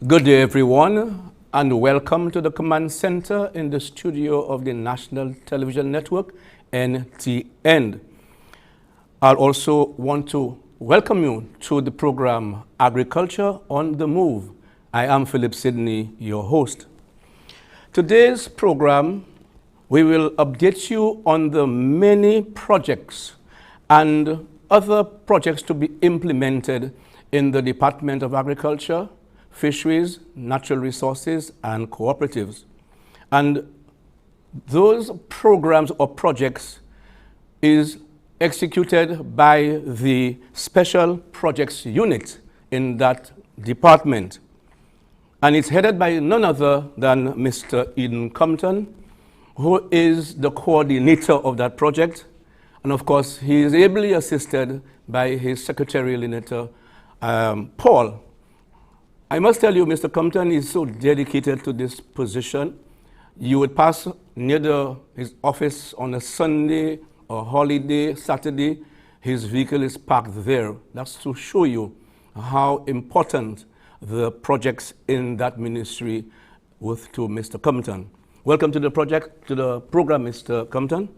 Good day, everyone, and welcome to the Command Center in the studio of the National Television Network, NTN. I'll also want to welcome you to the program Agriculture on the Move. I am Philip Sidney, your host. Today's program, we will update you on the many projects and other projects to be implemented in the Department of Agriculture, Fisheries, Natural Resources, and Cooperatives. And those programs or projects is executed by the Special Projects Unit in that department. And it's headed by none other than Mr. Eden Compton, who is the coordinator of that project. And of course, he is ably assisted by his secretarial leader, Paul. I must tell you, Mr. Compton is so dedicated to this position. You would pass near his office on a Sunday or holiday, Saturday, his vehicle is parked there. That's to show you how important the projects in that ministry were to Mr. Compton. Welcome to the program, Mr. Compton.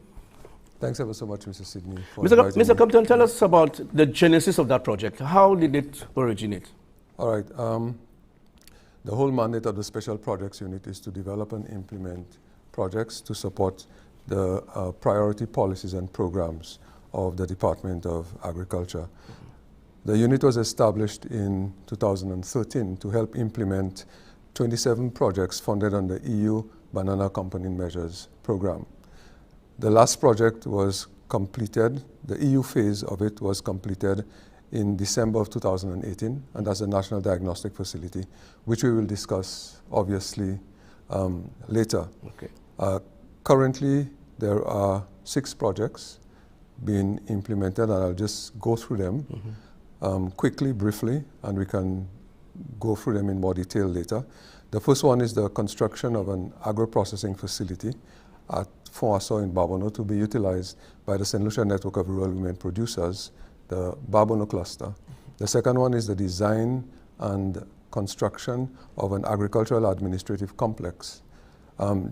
Thanks ever so much, Mr. Sidney. Mr. Compton, tell us about the genesis of that project. How did it originate? All right. The whole mandate of the Special Projects Unit is to develop and implement projects to support the priority policies and programs of the Department of Agriculture. The unit was established in 2013 to help implement 27 projects funded under EU Banana Accompanying Measures program. The last project was completed, the EU phase of it was completed in December of 2018, and that's the National Diagnostic Facility, which we will discuss, obviously, later. Okay. Currently, there are 6 projects being implemented, and I'll just go through them quickly, briefly, and we can go through them in more detail later. The first one is the construction of an agro-processing facility at Fonso in Babono to be utilized by the St. Lucia Network of Rural Women Producers, the Babono cluster. The second one is the design and construction of an agricultural administrative complex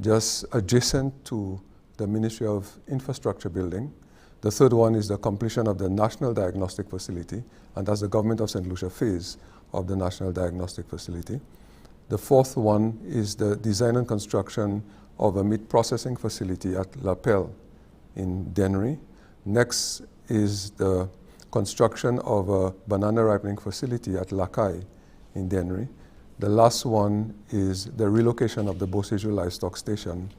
just adjacent to the Ministry of Infrastructure building. The third one is the completion of the National Diagnostic Facility, and that's the Government of St. Lucia phase of the National Diagnostic Facility. The fourth one is the design and construction of a meat processing facility at La Pelle in Dennery. Next is the construction of a banana ripening facility at Lakai in Dennery. The last one is the relocation of the Boseju Livestock Station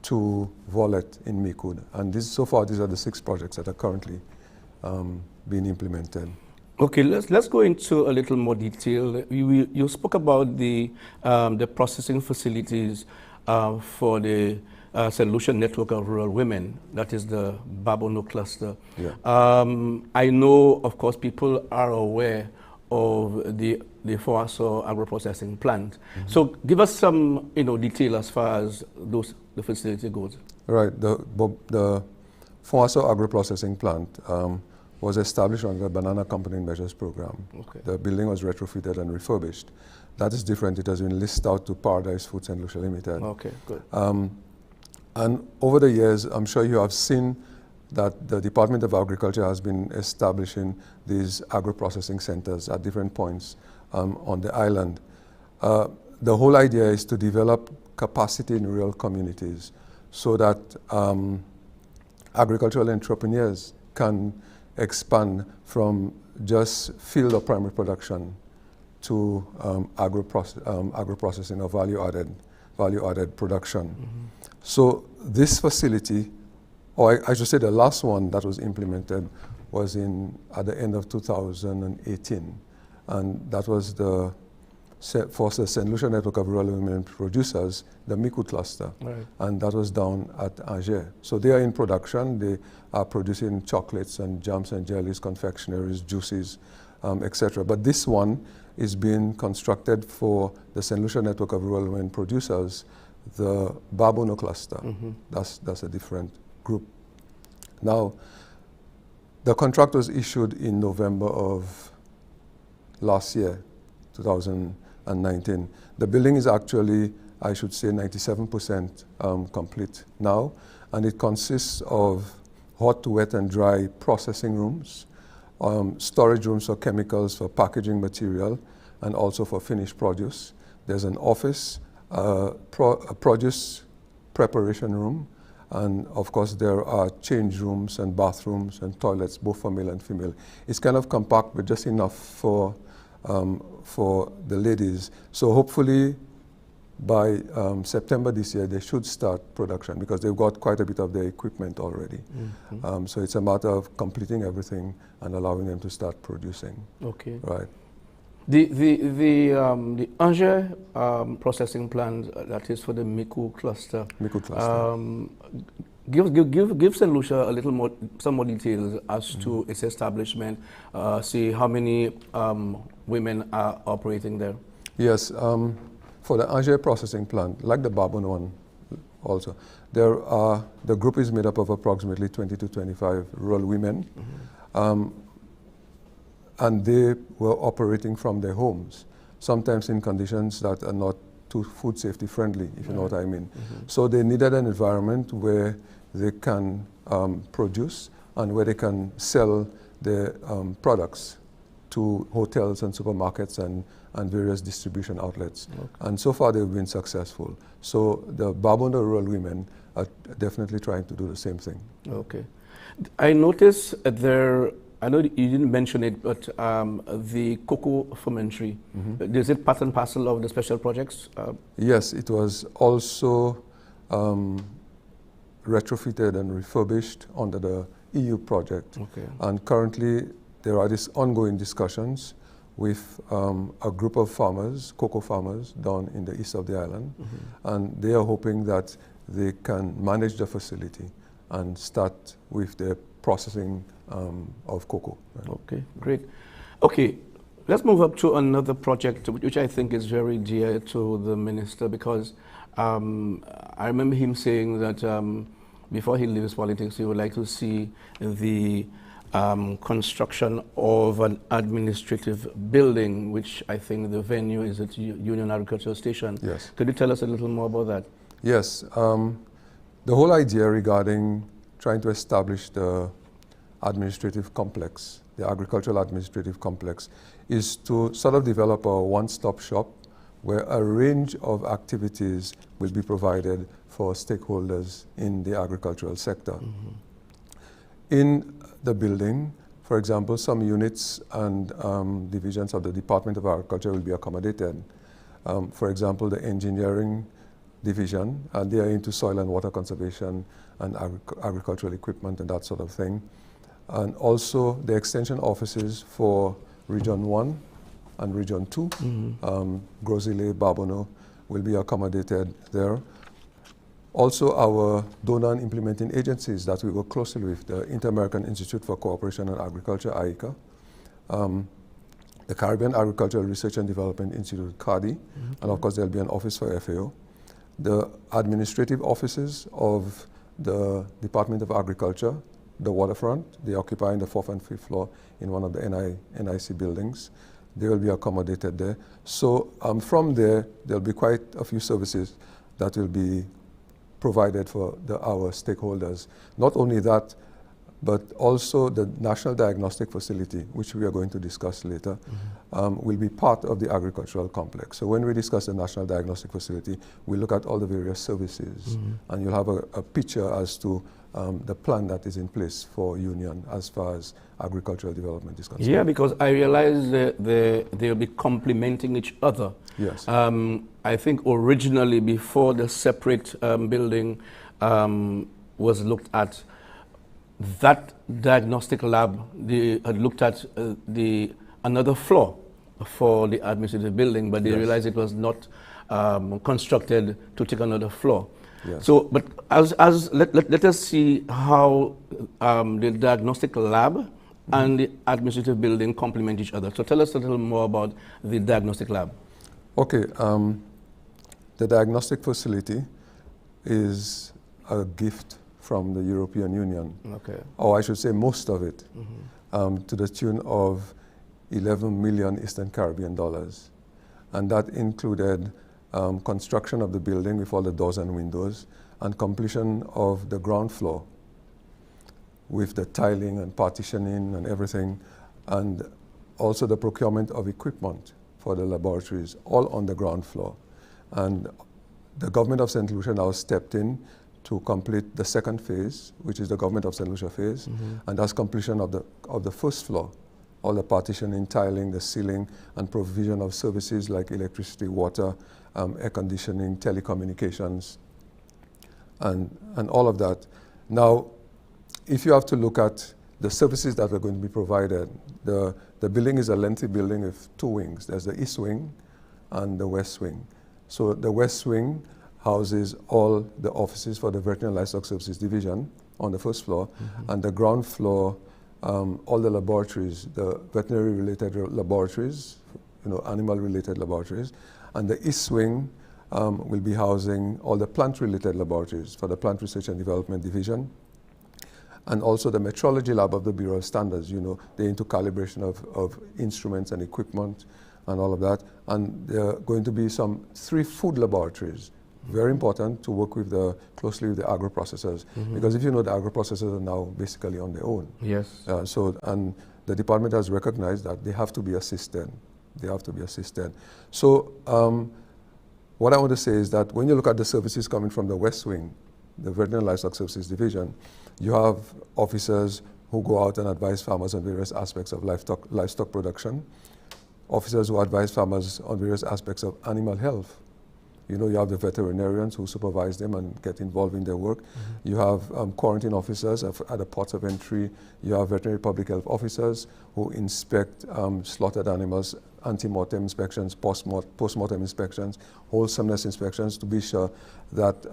to Volet in Mikud. And so far, these are the 6 projects that are currently being implemented. Okay, let's go into a little more detail. You spoke about the processing facilities for the St. Lucia Network of Rural Women, that is the Babono cluster. Yeah. I know, of course, people are aware of the Fonso agro-processing plant. So give us some detail as far as the facility goes. Right, the Fonso agro-processing plant was established under the Banana Accompanying Measures program. Okay. The building was retrofitted and refurbished. That is different. It has been leased out to Paradise Foods St. Lucia Limited. Okay, good. And over the years, I'm sure you have seen that the Department of Agriculture has been establishing these agro-processing centers at different points on the island. The whole idea is to develop capacity in rural communities so that agricultural entrepreneurs can expand from just field or primary production to agro-processing or value-added production. So this facility, or I should say the last one that was implemented was at the end of 2018. And that was for the St. Lucia Network of Rural Women Producers, the Miku cluster. Right. And that was down at Angers. So they are in production. They are producing chocolates and jams and jellies, confectionaries, juices, etc. But this one is being constructed for the St. Lucia Network of Rural Women Producers, the Babono cluster. That's a different group. Now, the contract was issued in November of last year, 2019. The building is actually, I should say, 97% complete now, and it consists of hot, wet, and dry processing rooms, storage rooms for chemicals, for packaging material, and also for finished produce. There's an office, a produce preparation room, and of course there are change rooms and bathrooms and toilets, both for male and female. It's kind of compact, but just enough for the ladies. So hopefully by September this year, they should start production because they've got quite a bit of their equipment already. Mm-hmm. So it's a matter of completing everything and allowing them to start producing. Okay. Right. The Agro processing plant, that is for the Miku cluster. Miku cluster. Give St. Lucia a little more, some more details as to its establishment. See how many women are operating there. Yes, for the Agro processing plant, like the Babon one also, the group is made up of approximately 20 to 25 rural women. And they were operating from their homes, sometimes in conditions that are not too food safety friendly, if you know what I mean. So they needed an environment where they can produce and where they can sell their products to hotels and supermarkets and various distribution outlets. And so far they've been successful. So the Babonda rural women are definitely trying to do the same thing. Okay. I noticed there, I know you didn't mention it, but the cocoa fermentary, is it part and parcel of the special projects? Yes, it was also retrofitted and refurbished under the EU project. Okay. And currently there are these ongoing discussions with a group of farmers, cocoa farmers, down in the east of the island. And they are hoping that they can manage the facility and start with the processing of cocoa. Right? Okay, great. Okay, let's move up to another project which I think is very dear to the minister, because I remember him saying that before he leaves politics, he would like to see the construction of an administrative building, which I think the venue is at Union Agricultural Station. Yes. Could you tell us a little more about that? Yes. The whole idea regarding trying to establish the administrative complex, the agricultural administrative complex, is to sort of develop a one-stop shop where a range of activities will be provided for stakeholders in the agricultural sector. In the building, for example, some units and divisions of the Department of Agriculture will be accommodated. For example, the engineering division, and they are into soil and water conservation and agricultural equipment and that sort of thing. And also the extension offices for Region 1 and Region 2, Grozile, Babono, will be accommodated there. Also our donor and implementing agencies that we work closely with, the Inter-American Institute for Cooperation and Agriculture, AICA, the Caribbean Agricultural Research and Development Institute, CARDI, and of course there'll be an office for FAO. The administrative offices of the Department of Agriculture, the waterfront, they occupy in the 4th and 5th floor in one of the NIC buildings. They will be accommodated there. So from there, there'll be quite a few services that will be provided for our stakeholders. Not only that, but also the National Diagnostic Facility, which we are going to discuss later, will be part of the agricultural complex. So when we discuss the National Diagnostic Facility, we look at all the various services, and you'll have a picture as to the plan that is in place for Union as far as agricultural development is concerned. Yeah, because I realize that they'll be complementing each other. Yes. I think originally, before the separate building was looked at, that diagnostic lab, they had looked at another floor for the administrative building, but they realized it was not constructed to take another floor. Yes. So, but let us see how the diagnostic lab and the administrative building complement each other. So tell us a little more about the diagnostic lab. Okay, the diagnostic facility is a gift from the European Union. Okay. Or I should say most of it, to the tune of 11 million Eastern Caribbean dollars. and that included construction of the building with all the doors and windows, and completion of the ground floor with the tiling and partitioning and everything, and also the procurement of equipment for the laboratories, all on the ground floor. And the government of St. Lucia now stepped in to complete the second phase, which is the government of St. Lucia phase, and that's completion of the first floor, all the partitioning, tiling, the ceiling, and provision of services like electricity, water, air conditioning, telecommunications, and all of that. Now, if you have to look at the services that are going to be provided, the building is a lengthy building with two wings. There's the east wing and the west wing. So the west wing houses all the offices for the Veterinary and Livestock Services Division on the first floor, and the ground floor, all the laboratories, the veterinary-related laboratories, animal-related laboratories, and the east wing will be housing all the plant-related laboratories for the Plant Research and Development Division, and also the metrology lab of the Bureau of Standards. They're into calibration of instruments and equipment and all of that. And there are going to be 3 food laboratories. Very important to work with closely with the agro processors, because if you know, the agro processors are now basically on their own. Yes. And the department has recognized that they have to be assisted. They have to be assisted. So what I want to say is that when you look at the services coming from the West Wing, the Veterinary and Livestock Services Division, you have officers who go out and advise farmers on various aspects of livestock production, officers who advise farmers on various aspects of animal health. You have the veterinarians who supervise them and get involved in their work. You have quarantine officers at the ports of entry. You have veterinary public health officers who inspect slaughtered animals, ante-mortem inspections, post-mortem inspections, wholesomeness inspections to be sure that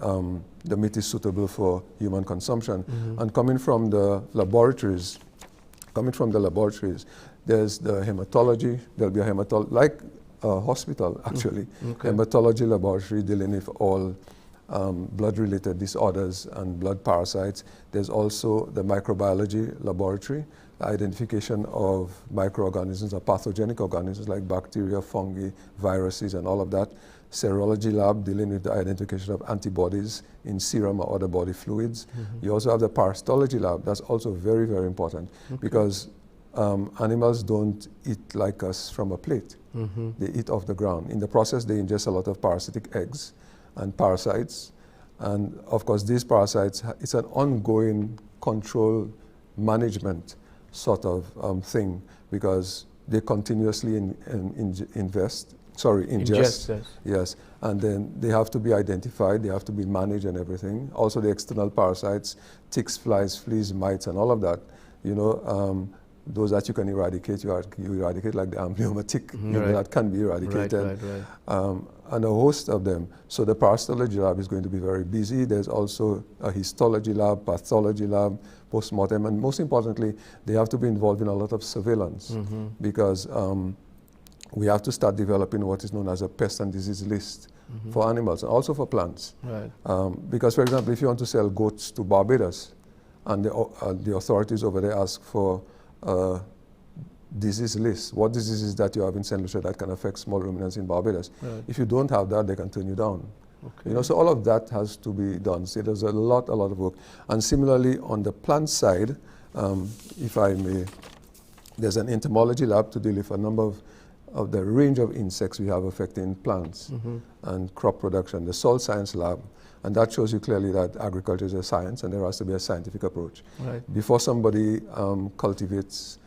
the meat is suitable for human consumption. And coming from the laboratories, there's the hematology. There'll be a hematology, like hospital, actually. Okay. Hematology laboratory dealing with all blood-related disorders and blood parasites. There's also the microbiology laboratory, identification of microorganisms or pathogenic organisms like bacteria, fungi, viruses, and all of that. Serology lab dealing with the identification of antibodies in serum or other body fluids. You also have the parasitology lab. That's also very, very important, because animals don't eat like us from a plate. They eat off the ground. In the process, they ingest a lot of parasitic eggs and parasites. And of course, these parasites, it's an ongoing control management sort of thing, because they continuously ingest. Yes. And then they have to be identified, they have to be managed and everything. Also the external parasites, ticks, flies, fleas, mites, and all of that. Those that you can eradicate, you eradicate, like the amblyomma tick, that can be eradicated. Right. And a host of them. So the parasitology lab is going to be very busy. There's also a histology lab, pathology lab, post-mortem, and most importantly, they have to be involved in a lot of surveillance, because we have to start developing what is known as a pest and disease list for animals and also for plants. Right. Because, for example, if you want to sell goats to Barbados, and the authorities over there ask for disease list. What diseases that you have in St. Lucia that can affect small ruminants in Barbados? Right. If you don't have that, they can turn you down. Okay. So all of that has to be done. So there's a lot of work. And similarly, on the plant side, if I may, there's an entomology lab to deal with a number of the range of insects we have affecting plants and crop production. The soil science lab. And that shows you clearly that agriculture is a science, and there has to be a scientific approach. Right. Before somebody cultivates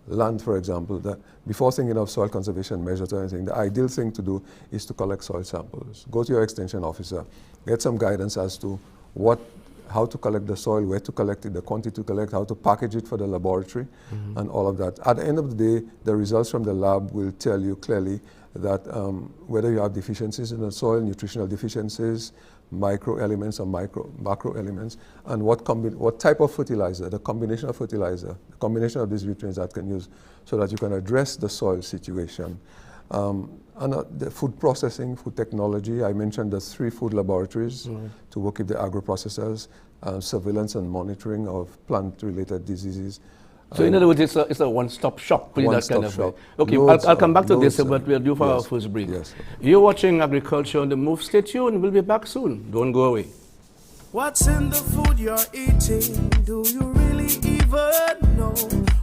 land, for example, before thinking of soil conservation measures or anything, the ideal thing to do is to collect soil samples. Go to your extension officer, get some guidance as to how to collect the soil, where to collect it, the quantity to collect, how to package it for the laboratory, and all of that. At the end of the day, the results from the lab will tell you clearly that whether you have deficiencies in the soil, nutritional deficiencies, micro elements or macro elements, and what type of fertilizer, the combination of fertilizer, the combination of these nutrients that can use, so that you can address the soil situation. And the food processing, food technology, I mentioned the 3 food laboratories to work with the agro processors, surveillance and monitoring of plant-related diseases. So in other words, it's a one-stop shop, put it that kind of way. Okay, I'll come back to this, but we'll do for our first break. Yes. You're watching Agriculture on the Move. Stay tuned. We'll be back soon. Don't go away. What's in the food you're eating? Do you really even know?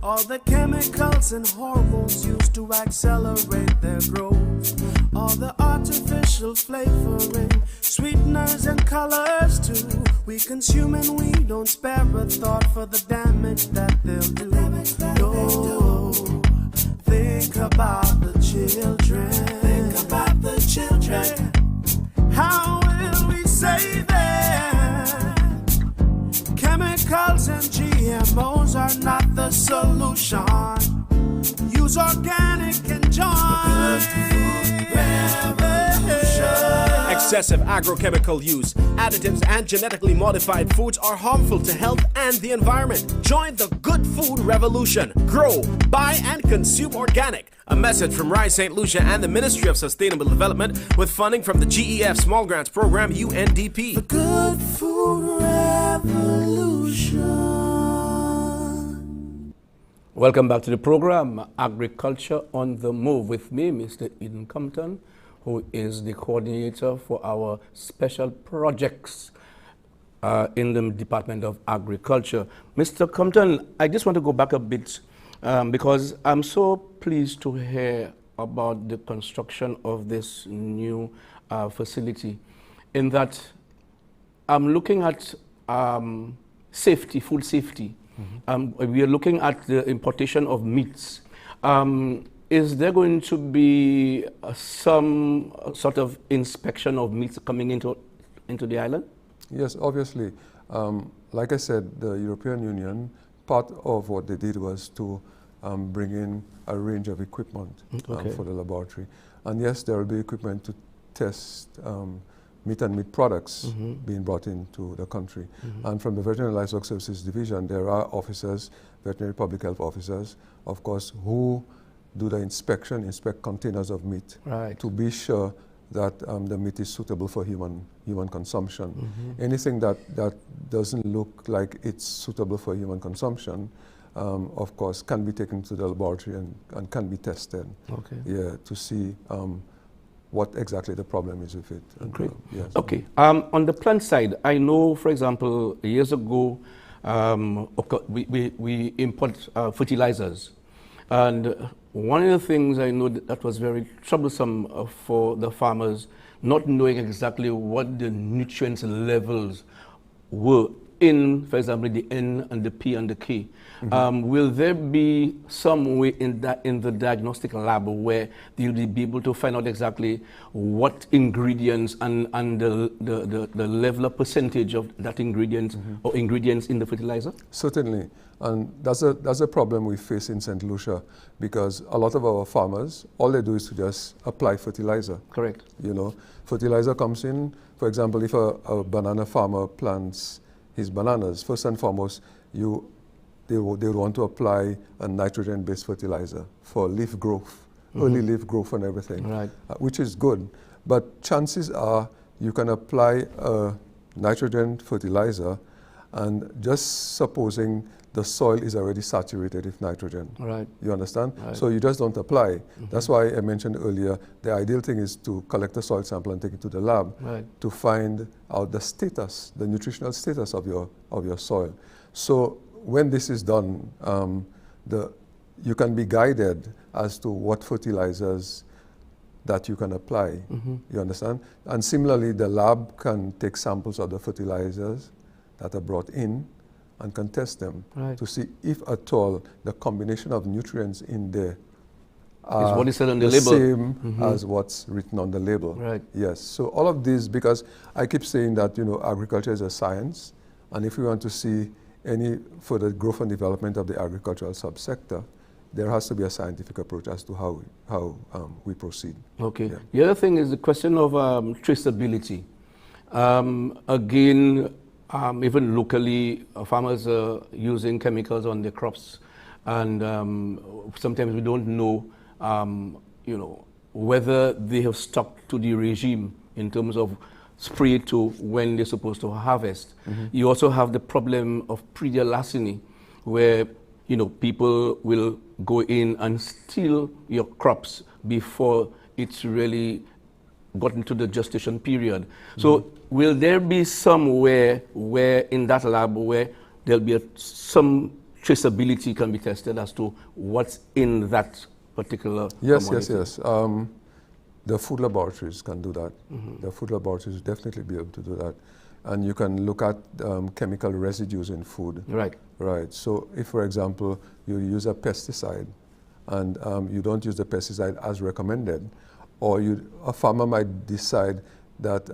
All the chemicals and hormones used to accelerate their growth. All the artificial flavoring, sweeteners and colors too. We consume and we don't spare a thought for the damage that they'll do. No, think about the children. Think about the children. How will we save them? Chemicals and GMOs are not the solution. Use organic and join. Excessive agrochemical use, additives, and genetically modified foods are harmful to health and the environment. Join the good food revolution. Grow, buy, and consume organic. A message from Rise St. Lucia and the Ministry of Sustainable Development with funding from the GEF Small Grants Program, UNDP. The good food revolution. Welcome back to the program, Agriculture on the Move, with me, Mr. Eden Compton, who is the coordinator for our special projects in the Department of Agriculture. Mr. Compton, I just want to go back a bit because I'm so pleased to hear about the construction of this new facility, in that I'm looking at safety, food safety. We are looking at the importation of meats. Is there going to be some sort of inspection of meats coming into the island? Yes, obviously. Like I said, the European Union, part of what they did was to bring in a range of equipment for the laboratory. And yes, there will be equipment to test meat and meat products being brought into the country. And from the Veterinary Livestock Services Division, there are officers, veterinary public health officers, of course, who do the inspection, inspect containers of meat to be sure that the meat is suitable for human consumption. Anything that doesn't look like it's suitable for human consumption, of course, can be taken to the laboratory and can be tested to see what exactly the problem is with it. Great. Yes. Okay. On the plant side, I know, for example, years ago, we import fertilizers. And one of the things I know that was very troublesome for the farmers, not knowing exactly what the nutrients levels were in, for example, the N and the P and the K. Will there be some way in the diagnostic lab where they'll be able to find out exactly what ingredients and the level of percentage of that ingredient or ingredients in the fertilizer? Certainly. And that's a problem we face in St. Lucia, because a lot of our farmers, all they do is to just apply fertilizer. Correct. You know, fertilizer comes in. For example, if a banana farmer plants his bananas, first and foremost, they would want to apply a nitrogen-based fertilizer for leaf growth, early leaf growth and everything, which is good. But chances are you can apply a nitrogen fertilizer, and just supposing the soil is already saturated with nitrogen. You understand? So you just don't apply. That's why I mentioned earlier, the ideal thing is to collect a soil sample and take it to the lab to find out the status, the nutritional status of your soil. So when this is done, you can be guided as to what fertilizers that you can apply. You understand? And similarly, the lab can take samples of the fertilizers that are brought in and can test them to see if at all the combination of nutrients in there is what is said on the label same as what's written on the label. Yes. So all of these, because I keep saying that agriculture is a science, and if we want to see any further growth and development of the agricultural subsector, there has to be a scientific approach as to how we proceed. Okay. The other thing is the question of traceability. Again, even locally, farmers are using chemicals on their crops, and sometimes we don't know, whether they have stuck to the regime in terms of spray to when they're supposed to harvest. You also have the problem of predial larceny, where people will go in and steal your crops before it's really got into the gestation period. So will there be somewhere where in that lab where there'll be some traceability can be tested as to what's in that particular commodity? Yes. The food laboratories can do that. The food laboratories will definitely be able to do that. And you can look at chemical residues in food. Right. Right. So if, for example, you use a pesticide and you don't use the pesticide as recommended, or a farmer might decide that,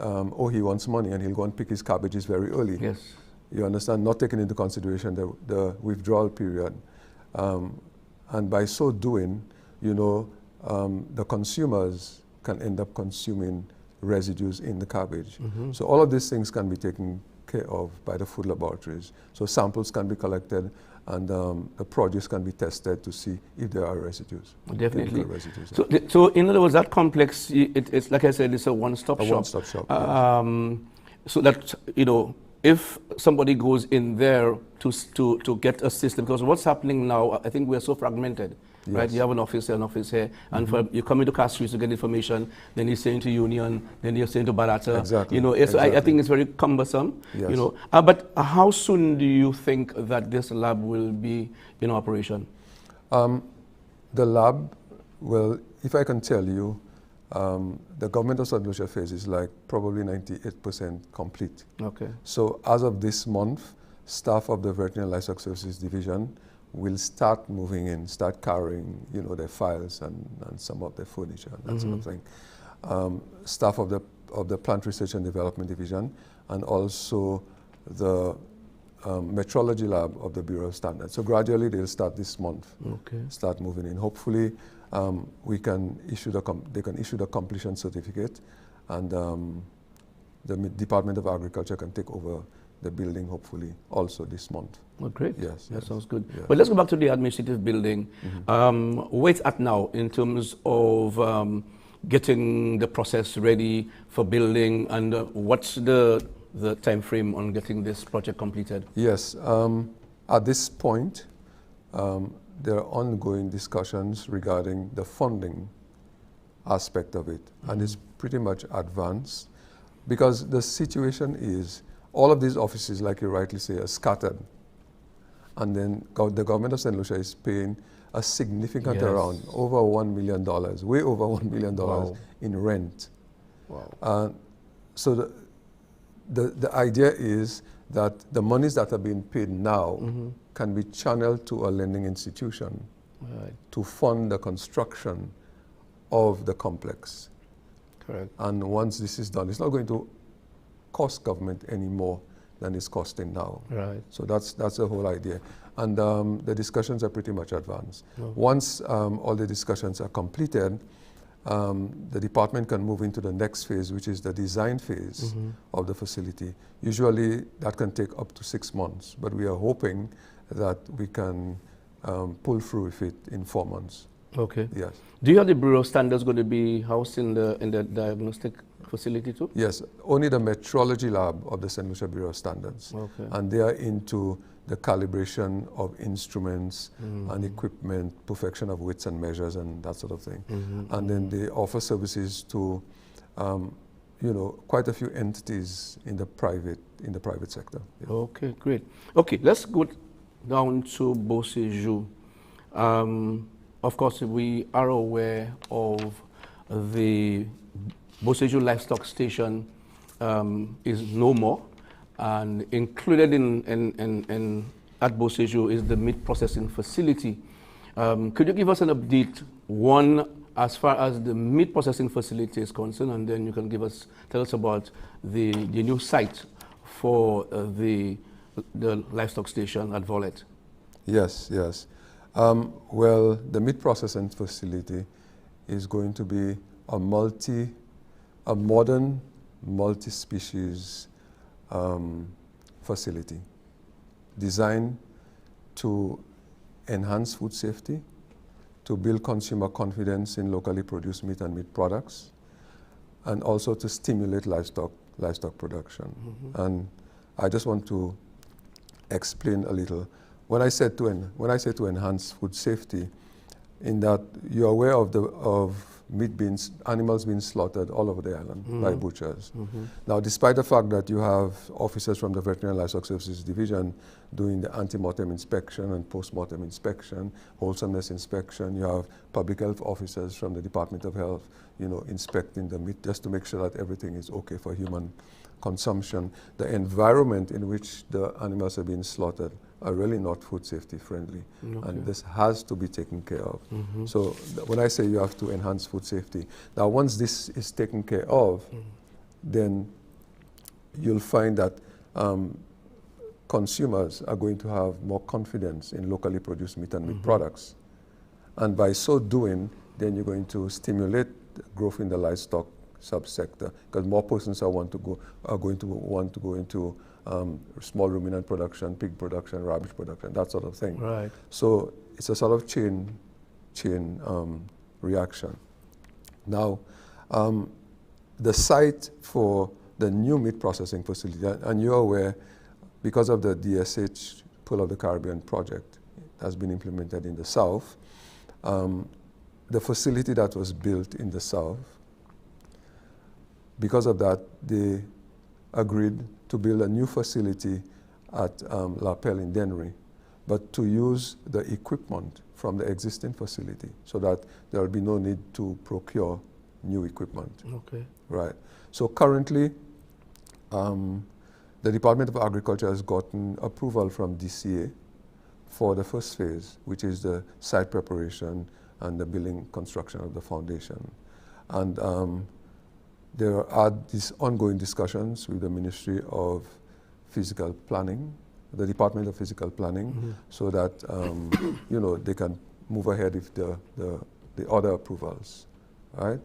he wants money and he'll go and pick his cabbages very early. Yes. You understand? Not taking into consideration the withdrawal period. And by so doing, the consumers can end up consuming residues in the cabbage. So all of these things can be taken care of by the food laboratories. So samples can be collected and the produce can be tested to see if there are residues. Definitely. Residues. So in other words, that complex, it's like I said, it's a one-stop shop. One-stop shop. Yes. So that, if somebody goes in there to get a system, because what's happening now, I think we're so fragmented. Yes. Right, you have an office here, and you come into Fisheries to get information, then you're saying to Union, then you're saying to Barata. Exactly. I think it's very cumbersome. Yes. But how soon do you think that this lab will be in operation? The lab, well, if I can tell you, the government of St. Lucia phase is like probably 98% complete. Okay. So as of this month, staff of the Veterinary Livestock Services Division will start moving in, start carrying, their files and some of their furniture and that sort of thing. Staff of the Plant Research and Development Division, and also the metrology lab of the Bureau of Standards. So gradually they'll start this month. Okay. Start moving in. Hopefully, they can issue the completion certificate, and the Department of Agriculture can take over the building, hopefully, also this month. Oh, great. Yes. That sounds good. Yes. But let's go back to the administrative building. Where it's at now in terms of getting the process ready for building, and what's the time frame on getting this project completed? Yes. At this point, there are ongoing discussions regarding the funding aspect of it, and it's pretty much advanced, because the situation is all of these offices, like you rightly say, are scattered. And then the government of St. Lucia is paying a significant amount, over $1 million, way over $1 million in rent. Wow. So the idea is that the monies that are being paid now can be channeled to a lending institution to fund the construction of the complex. Correct. And once this is done, it's not going to cost government any more than it's costing now. Right. So that's the whole idea. And the discussions are pretty much advanced. Oh. Once all the discussions are completed, the department can move into the next phase, which is the design phase of the facility. Usually that can take up to 6 months, but we are hoping that we can pull through with it in 4 months. Okay. Yes. Do you have the Bureau of Standards going to be housed in the diagnostic facility too? Yes, only the metrology lab of the St. Lucia Bureau of Standards. Okay. And they are into the calibration of instruments and equipment, perfection of weights and measures and that sort of thing. And then they offer services to, quite a few entities in the private sector. Yeah. Okay, great. Okay, let's go down to Beauséjour. Of course, we are aware of the Beauséjour Livestock Station is no more, and included in at Beauséjour is the meat processing facility. Could you give us an update, one, as far as the meat processing facility is concerned, and then you can tell us about the new site for the livestock station at Volet? Yes. Well, the meat processing facility is going to be a modern, multi-species facility designed to enhance food safety, to build consumer confidence in locally produced meat and meat products, and also to stimulate livestock production. And I just want to explain a little when I say to enhance food safety, in that you're aware of animals being slaughtered all over the island by butchers. Now, despite the fact that you have officers from the Veterinary and Livestock Services Division doing the ante-mortem inspection and post-mortem inspection, wholesomeness inspection, you have public health officers from the Department of Health, inspecting the meat just to make sure that everything is okay for human consumption. The environment in which the animals are being slaughtered are really not food safety friendly. And this has to be taken care of. So when I say you have to enhance food safety, now once this is taken care of, then you'll find that consumers are going to have more confidence in locally produced meat and meat products. And by so doing, then you're going to stimulate growth in the livestock subsector, because more persons are going to want to go into small ruminant production, pig production, rabbit production, that sort of thing. Right. So it's a sort of chain reaction. Now, the site for the new meat processing facility, and you're aware, because of the DSH Pearl of the Caribbean project has been implemented in the South, the facility that was built in the South, because of that, they agreed to build a new facility at La Pelle in Dennery, but to use the equipment from the existing facility so that there will be no need to procure new equipment. Okay. Right. So currently, the Department of Agriculture has gotten approval from DCA for the first phase, which is the site preparation and the building construction of the foundation. And there are these ongoing discussions with the Ministry of Physical Planning, the Department of Physical Planning, so that they can move ahead with the other approvals, right?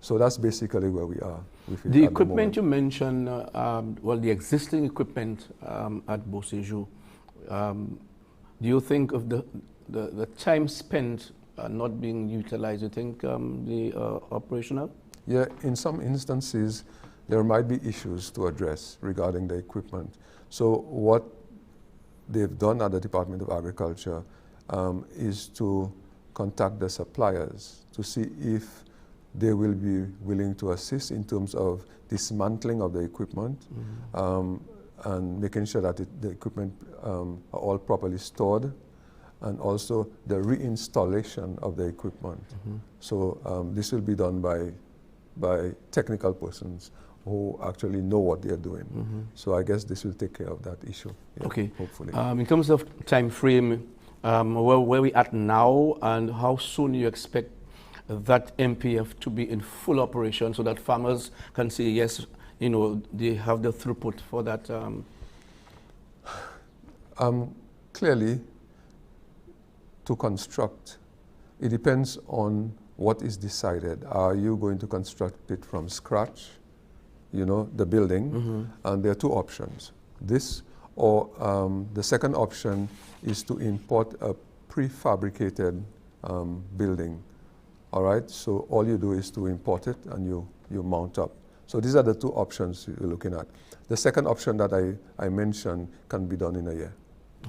So that's basically where we are. The equipment you mentioned, the existing equipment at Beauséjour, do you think of the time spent not being utilized, you think the operational? Yeah, in some instances, there might be issues to address regarding the equipment. So what they've done at the Department of Agriculture is to contact the suppliers to see if they will be willing to assist in terms of dismantling of the equipment and making sure that the equipment are all properly stored, and also the reinstallation of the equipment. So this will be done by technical persons who actually know what they're doing. So I guess this will take care of that issue. Yeah, okay. Hopefully. In terms of time frame, where we at now, and how soon you expect that MPF to be in full operation so that farmers can say, yes, they have the throughput for that? Clearly, to construct, it depends on what is decided. Are you going to construct it from scratch, the building? And there are two options. This, or the second option is to import a prefabricated building. All right, so all you do is to import it and you mount up. So these are the two options you're looking at. The second option that I mentioned can be done in a year.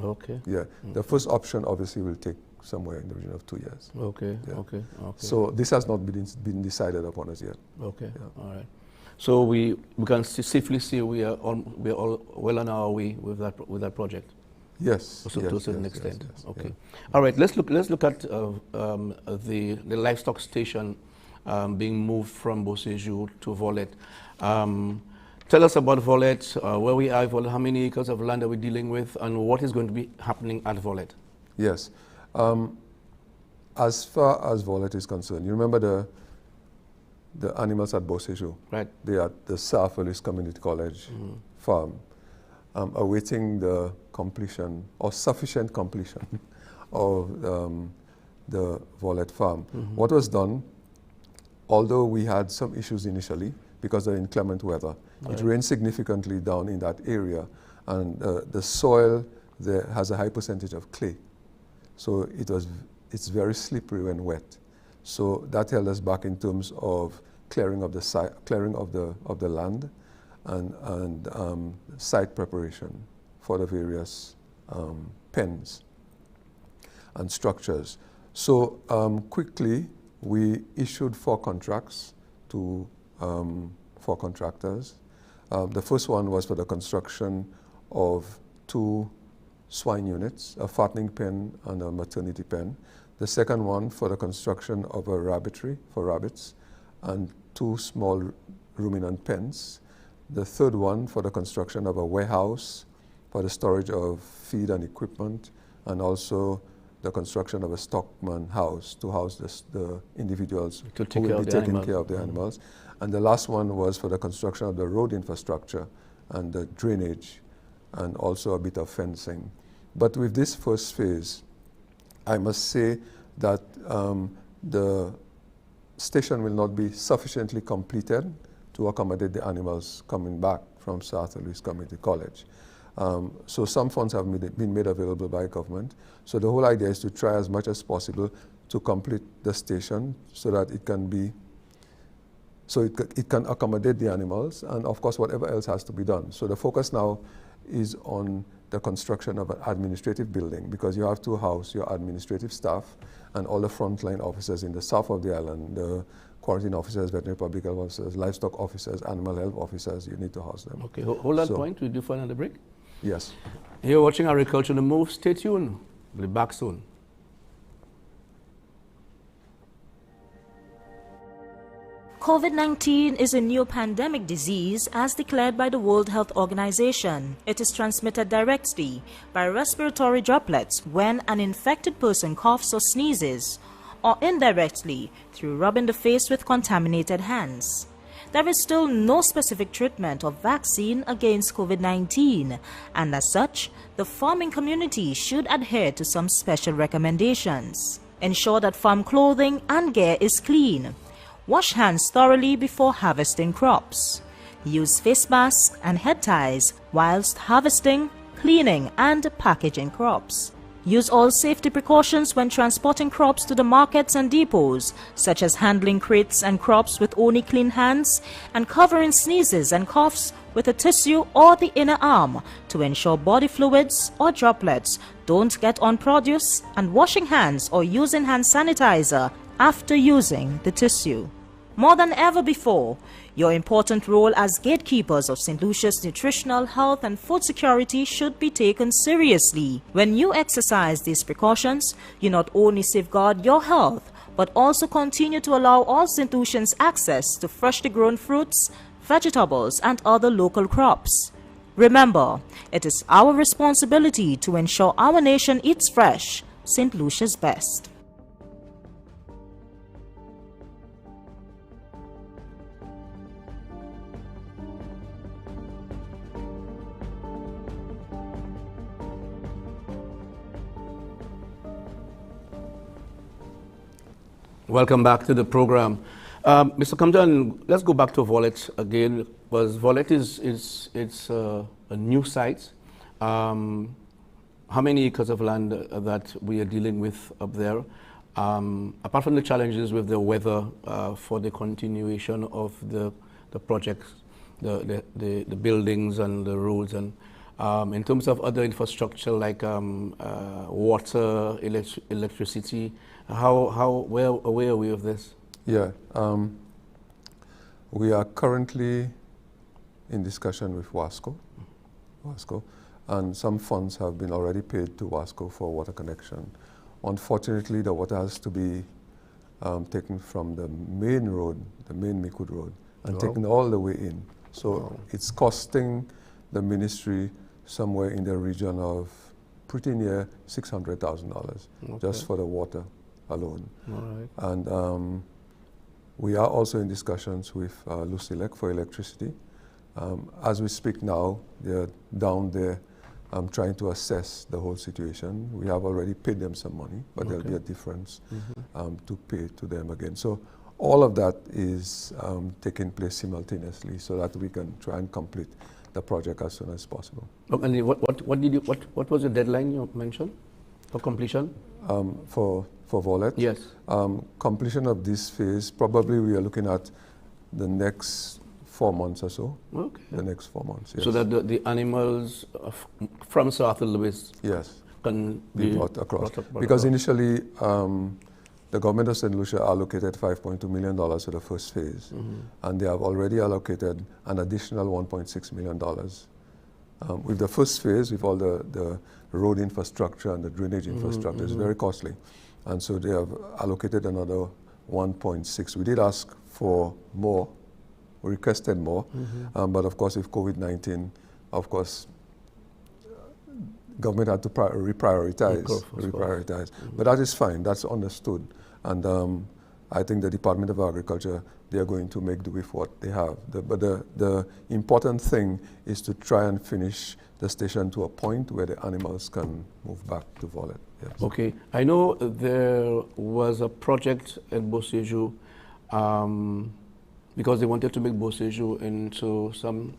Okay. Yeah, the first option obviously will take somewhere in the region of 2 years. Okay, Yeah. okay. So this has not been decided upon as yet. Okay, Yeah. all right. So we can safely say we are all well on our way with that project. Yes. So yes, to a certain yes, extent. yes, Okay. yeah. All right. Let's look at the livestock station being moved from Beauséjour to Volette. Tell us about Volette, where we are, how many acres of land are we dealing with, and what is going to be happening at Volette? Yes. As far as Volette is concerned, you remember the animals at Beauséjour? Right. They are at the South Willis Community College farm, awaiting the completion or sufficient completion of the Volette farm. What was done, although we had some issues initially because of inclement weather, it rained significantly down in that area, and the soil there has a high percentage of clay. So it's very slippery when wet. So that held us back in terms of clearing of the land and site preparation for the various pens. and structures. So quickly, we issued 4 contracts to 4 contractors. The first one was for the construction of 2 swine units, a fattening pen and a maternity pen. The second one for the construction of a rabbitry for rabbits and 2 small ruminant pens. The third one for the construction of a warehouse for the storage of feed and equipment, and also the construction of a stockman house to house the individuals who will be taking care of the animals. And the last one was for the construction of the road infrastructure and the drainage and also a bit of fencing. But with this first phase, I must say that the station will not be sufficiently completed to accommodate the animals coming back from South Louis Community College. So some funds have been made available by government. So the whole idea is to try as much as possible to complete the station so that it can be, it can accommodate the animals and of course whatever else has to be done. So the focus now is on the construction of an administrative building, because you have to house your administrative staff and all the frontline officers in the south of the island, the quarantine officers, veterinary public health officers, livestock officers, animal health officers. You need to house them. Okay, hold that point. We'll do for another break. Yes. You're watching Agriculture on the Move. Stay tuned. We'll be back soon. COVID-19 is a new pandemic disease as declared by the World Health Organization. It is transmitted directly by respiratory droplets when an infected person coughs or sneezes, or indirectly through rubbing the face with contaminated hands. There is still no specific treatment or vaccine against COVID-19, and as such, the farming community should adhere to some special recommendations. Ensure that farm clothing and gear is clean. Wash hands thoroughly before harvesting crops. Use face masks and head ties whilst harvesting, cleaning, and packaging crops. Use all safety precautions when transporting crops to the markets and depots, such as handling crates and crops with only clean hands and covering sneezes and coughs with a tissue or the inner arm to ensure body fluids or droplets don't get on produce, and washing hands or using hand sanitizer after using the tissue. More than ever before, your important role as gatekeepers of St. Lucia's nutritional, health and food security should be taken seriously. When you exercise these precautions, you not only safeguard your health, but also continue to allow all St. Lucians access to freshly grown fruits, vegetables and other local crops. Remember, it is our responsibility to ensure our nation eats fresh, St. Lucia's best. Welcome back to the program. Mr. Compton, let's go back to Volet again, because Volet is a new site. How many acres of land that we are dealing with up there? Apart from the challenges with the weather for the continuation of the projects, the buildings and the roads, and in terms of other infrastructure like water, electricity, where are we of this? Yeah, we are currently in discussion with WASCO, and some funds have been already paid to WASCO for water connection. Unfortunately, the water has to be taken from the main road, the main Mikud Road, and taken all the way in. So it's costing the ministry somewhere in the region of pretty near $600,000 just for the water alone. And we are also in discussions with Lucilec for electricity. As we speak now, they're down there trying to assess the whole situation. We have already paid them some money, but there'll be a difference to pay to them again. So all of that is taking place simultaneously so that we can try and complete the project as soon as possible. And what was the deadline you mentioned for completion? For Volet? Yes. Completion of this phase, probably we are looking at the next 4 months or so. Okay. The next 4 months, yes. So that the animals from South Louis can be brought across. brought Because across. initially, the government of St. Lucia allocated $5.2 million for the first phase, and they have already allocated an additional $1.6 million. With the first phase, with all the road infrastructure and the drainage infrastructure, it's very costly. And so they have allocated another 1.6. We did ask for more, we requested more, but of course with COVID-19, of course, government had to reprioritize. But that is fine, that's understood. And I think the Department of Agriculture, they are going to make do with what they have. But the important thing is to try and finish the station to a point where the animals can move back to Volet. Yes. Okay, I know there was a project at Boseju because they wanted to make Boseju into some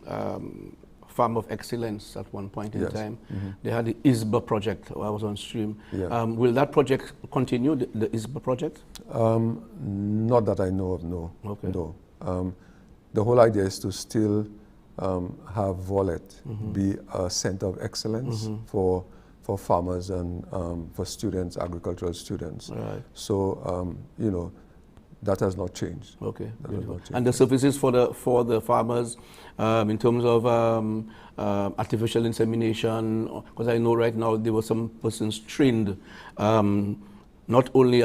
farm of excellence at one point in time. They had the ISBA project. I was on stream. Yeah. Will that project continue, the ISBA project? Not that I know of, no. Okay. No. The whole idea is to still have Volet be a center of excellence for farmers and for students, agricultural students. Right. So, you know, that has not changed. Okay. That has not changed. And the services for the farmers in terms of artificial insemination, because I know right now there were some persons trained not only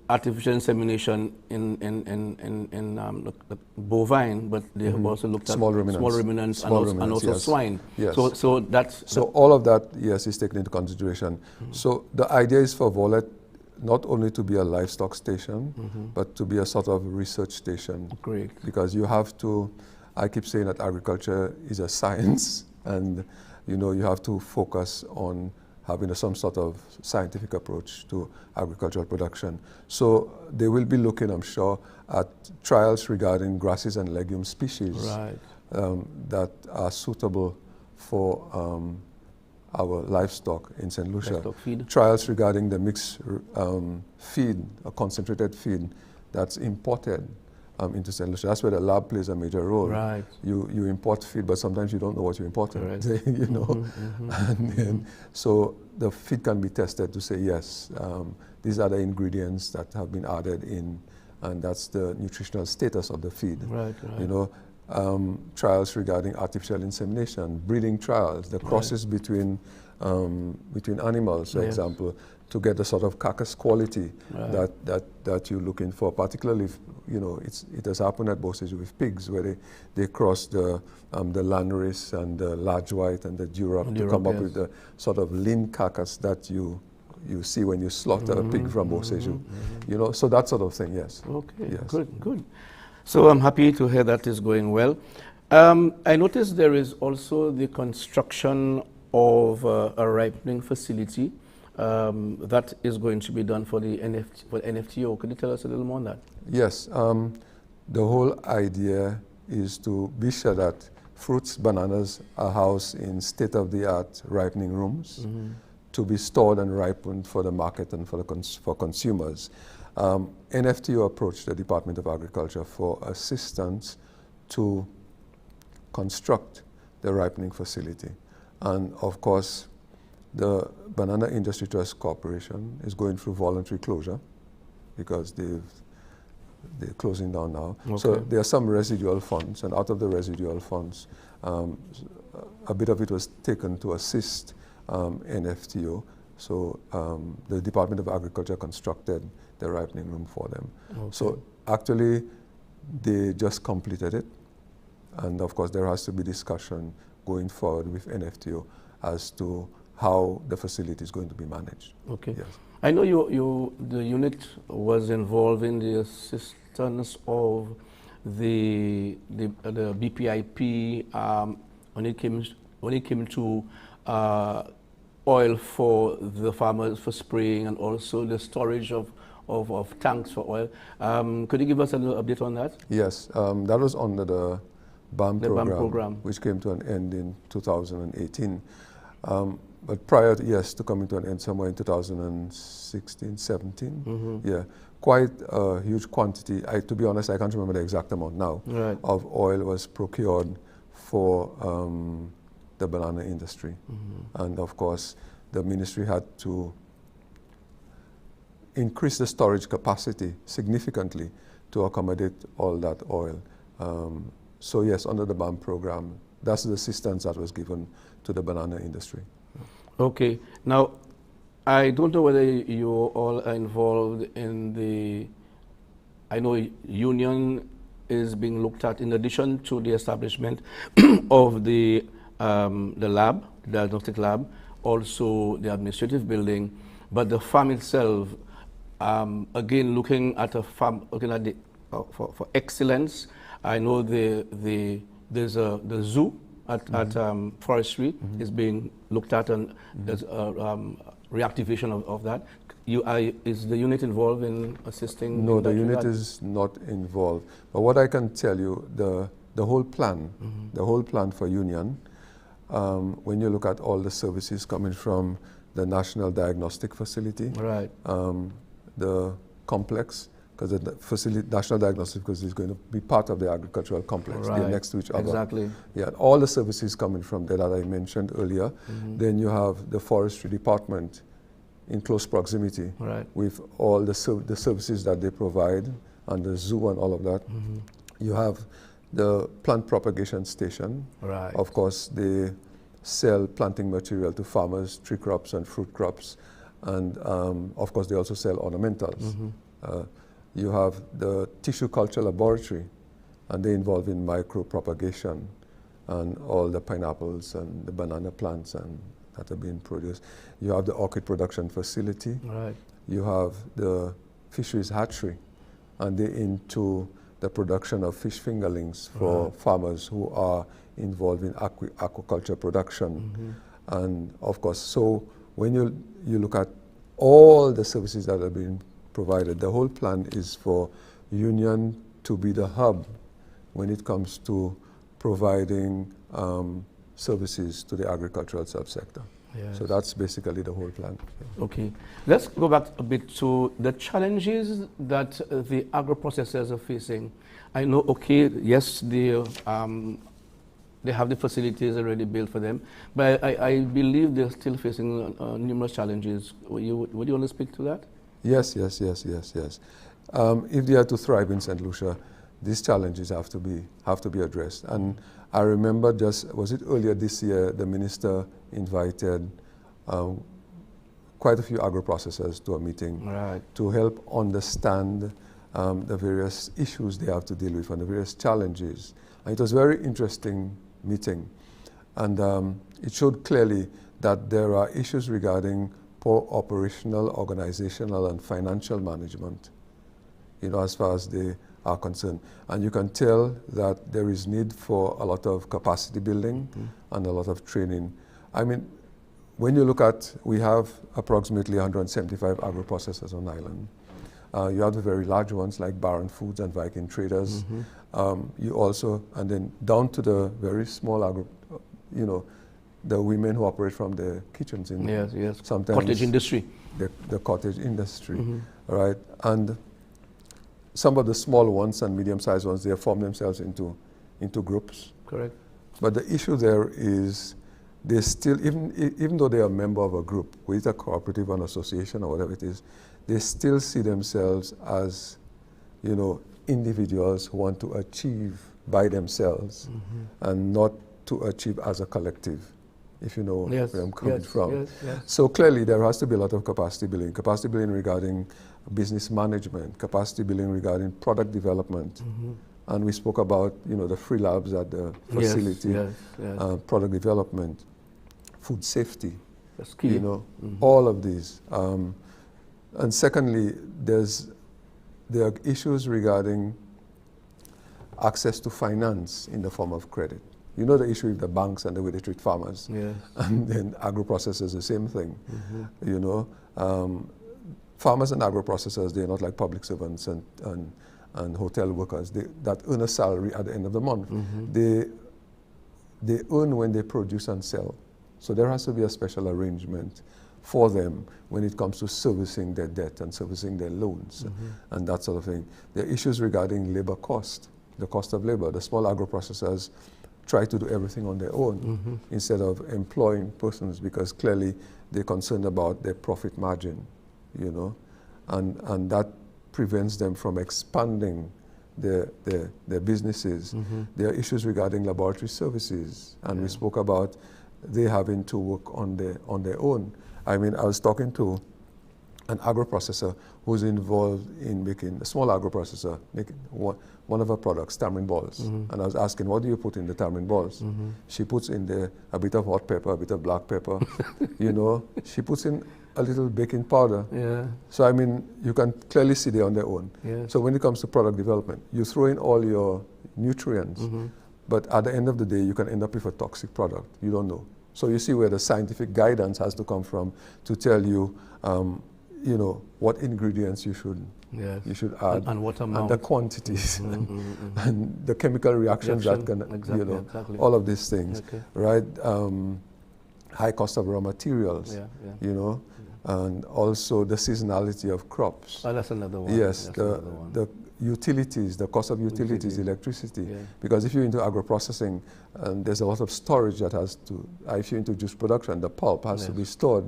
artificial insemination in the bovine, but they have also looked at small ruminants and also yes. swine. Yes. So that's so all of that, yes, is taken into consideration. So the idea is for Volet not only to be a livestock station, but to be a sort of research station. Great. Because you have to, I keep saying that agriculture is a science, and you know, you have to focus on having some sort of scientific approach to agricultural production. So they will be looking, I'm sure, at trials regarding grasses and legume species that are suitable for our livestock in St. Lucia. Trials regarding the mixed feed, a concentrated feed that's imported into St. Lucia. That's where the lab plays a major role. Right. You import feed, but sometimes you don't know what you're importing. Right. You know, and then, so the feed can be tested to say yes, these are the ingredients that have been added in, and that's the nutritional status of the feed. Right. You know, trials regarding artificial insemination, breeding trials, the crosses between animals, for example, to get the sort of carcass quality that you're looking for. Particularly, if, you know, it has happened at Boseju with pigs, where they cross the Landrace and the large white and the Duroc to come up with the sort of lean carcass that you see when you slaughter a pig from Boseju. You know, so that sort of thing, yes. Okay, yes. Good. So I'm happy to hear that is going well. I noticed there is also the construction of a ripening facility that is going to be done for the NFTO. Could you tell us a little more on that? Yes. The whole idea is to be sure that fruits, bananas are housed in state-of-the-art ripening rooms to be stored and ripened for the market and for consumers. NFTO approached the Department of Agriculture for assistance to construct the ripening facility. And of course, the Banana Industry Trust Corporation is going through voluntary closure because they're closing down now. Okay. So there are some residual funds, and out of the residual funds, a bit of it was taken to assist NFTO. So the Department of Agriculture constructed the ripening room for them. Okay. So actually, they just completed it. And of course, there has to be discussion going forward with NFTO as to how the facility is going to be managed. Okay. Yes. I know the unit was involved in the assistance of the BPIP when it came to oil for the farmers for spraying, and also the storage of tanks for oil. Could you give us a little update on that? Yes, that was under the BAM program, which came to an end in 2018. But prior to coming to an end somewhere in 2016, 17, yeah, quite a huge quantity. To be honest, I can't remember the exact amount now, of oil was procured for the banana industry. And of course, the ministry had to increase the storage capacity significantly to accommodate all that oil. So yes, under the BAM program, that's the assistance that was given to the banana industry. Okay. Now, I don't know whether you all are involved in the, I know union is being looked at in addition to the establishment of the lab, the diagnostic lab, also the administrative building, but the farm itself, again, looking at a farm, looking at the, for excellence. I know there's the zoo at forestry is being looked at, and there's reactivation of that. Is the unit involved in assisting? No, the unit is not involved. But what I can tell you, the whole plan, the whole plan for union, when you look at all the services coming from the National Diagnostic Facility, right, the complex, because the facility, National Diagnostic Facility is going to be part of the agricultural complex. Right. They're next to each other. Exactly. Yeah, all the services coming from there that I mentioned earlier. Then you have the forestry department in close proximity, right, with all the services that they provide, and the zoo and all of that. You have the plant propagation station. right, Of course, they sell planting material to farmers, tree crops and fruit crops, and of course they also sell ornamentals. You have the tissue culture laboratory, and they involve in micro propagation and all the pineapples and the banana plants and that are being produced. You have the orchid production facility. right, You have the fisheries hatchery, and they're into the production of fish fingerlings for farmers who are involved in aquaculture production. And of course, so when you look at all the services that are being provided, the whole plan is for union to be the hub when it comes to providing services to the agricultural subsector. yes. So that's basically the whole plan. Okay, let's go back a bit to the challenges that the agro processors are facing. I know, okay, yes, they have the facilities already built for them, but I believe they're still facing numerous challenges. Would you want to speak to that? Yes. If they are to thrive in St. Lucia, these challenges have to be addressed. And I remember was it earlier this year, the minister invited quite a few agro-processors to a meeting, right, to help understand the various issues they have to deal with and the various challenges. And it was a very interesting meeting. And it showed clearly that there are issues regarding poor operational, organizational, and financial management, as far as they are concerned. And you can tell that there is need for a lot of capacity building and a lot of training. I mean, when you look at, we have approximately 175 agro-processors on island. You have the very large ones like Baron Foods and Viking Traders. You also, and then down to the very small the women who operate from the kitchens in sometimes cottage industry. The cottage industry, right? And some of the small ones and medium-sized ones, they form themselves into groups. Correct. But the issue there is they still, even though they are a member of a group, whether it's a cooperative or an association or whatever it is, they still see themselves as, individuals who want to achieve by themselves and not to achieve as a collective, if you know where I'm coming from. Yes. So clearly there has to be a lot of capacity building regarding business management, capacity building regarding product development. And we spoke about, the free labs at the facility, product development, food safety, that's key. all of these. And secondly, there are issues regarding access to finance in the form of credit. The issue with the banks and the way they treat farmers. Yes. And then agro-processors, the same thing. Farmers and agro-processors, they're not like public servants and hotel workers that earn a salary at the end of the month. They earn when they produce and sell. So there has to be a special arrangement for them when it comes to servicing their debt and servicing their loans and that sort of thing. There are issues regarding labor cost, the cost of labor. The small agro-processors try to do everything on their own instead of employing persons, because clearly they're concerned about their profit margin, you know, and that prevents them from expanding their businesses. There are issues regarding laboratory services, and we spoke about they having to work on their own. I mean, I was talking to an agro processor who's involved in making, a small agro processor, making one of her products, tamarind balls. And I was asking, what do you put in the tamarind balls? She puts in there a bit of hot pepper, a bit of black pepper, you know. She puts in a little baking powder. Yeah. So, I mean, you can clearly see they're on their own. Yes. So when it comes to product development, you throw in all your nutrients, but at the end of the day, you can end up with a toxic product. You don't know. So you see where the scientific guidance has to come from to tell you, you know, what ingredients you should add, and what amount, and the quantities, and the chemical reactions that can, you know, all of these things, right? High cost of raw materials, you know, and also the seasonality of crops. Oh, that's another one. Yes, the utilities, the cost of utilities, electricity. Because if you're into agro-processing, there's a lot of storage that has to, if you're into juice production, the pulp has to be stored,